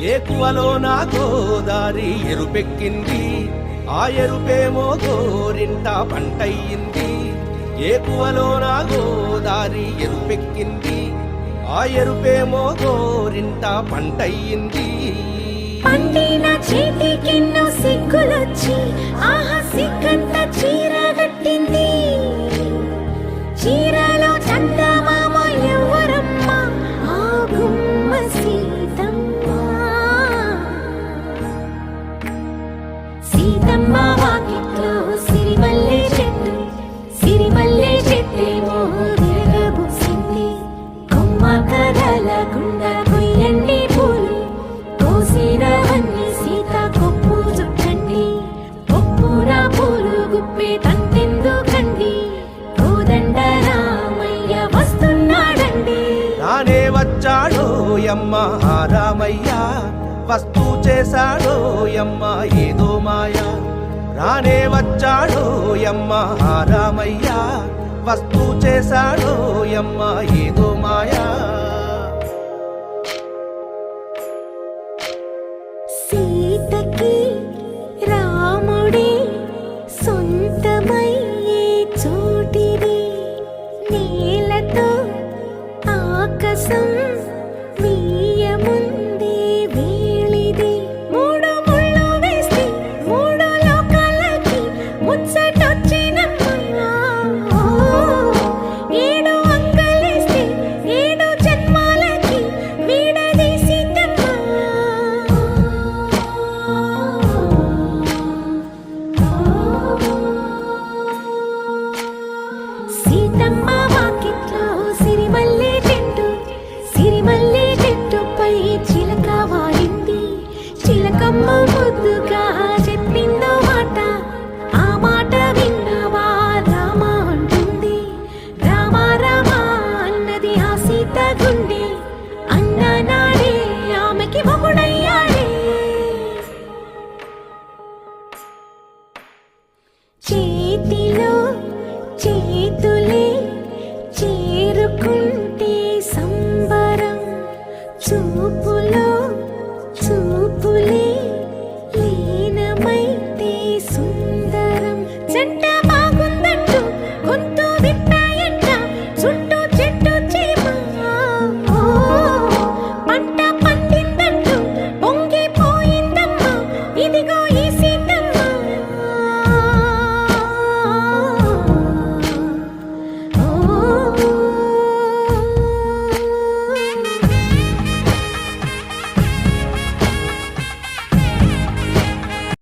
ఏకువలో నా గోదారి ఎరుపెక్కింది, ఆ ఎరుపేమో గోరింట పంటయ్యింది. ఏకువలో నా గోదారి ఎరుపెక్కింది, ఆ ఎరుపేమో గోరింట పంటయ్యింది. పండిన చేతికెన్నో సిగ్గులొచ్చి ఆహా సిగ్గంత చీర కట్టింది. చీరలో చందమామ ఎవరమ్మ, ఆ గుమ్మ సీతమ్మ. సీతమ్మ వాకిట్లో సిరిమల్లె చెట్టు, సిరిమల్లె చెట్టేమో తిరగబూసింది. కొమ్మ కదలకుండా కొయ్యండి పూలు, కోసినవన్నీ సీత కొప్పు చుట్టండి. కొప్పున పూలు గుప్పే తంతెందుకండి, కోదండ రామయ్య వస్తున్నాడండి. రానే వచ్చాడో యమ్మ ఆ రామయ్య, వస్తూ చేశాడో యమ్మ ఏదో మాయ. రానే వచ్చాడో యమ్మ ఆ రామయ్య, వస్తూ చేశాడో యమ్మ ఏదో మాయా. సీతకి రాముడే సొంతమయ్యే చోటిది, నేలతో ఆకాశం మీయముందే వేళిది. మూడు ముళ్ళు వేస్తే మూడు లోకాలకి ముచ్చటొచ్చినమ్మా. ఏడు అంగలేస్తే ఏడు జన్మాలకి వీడదీసిందమ్మా. సీతమ్మ వాకిట్లో సిరిమల్లె చెట్టు, సిరిమల్లె చెట్టుపై చిలక వాలింది. చిలకమ్మ ముద్దుగా చెప్పిందో మాట, ఆ మాట విన్నవా రామ అంటుంది. రామ రామ అన్నది ఆ సీత గుండె, అన్న నాడే ఆమెకి మొగుడయ్యాడే. చేతిలో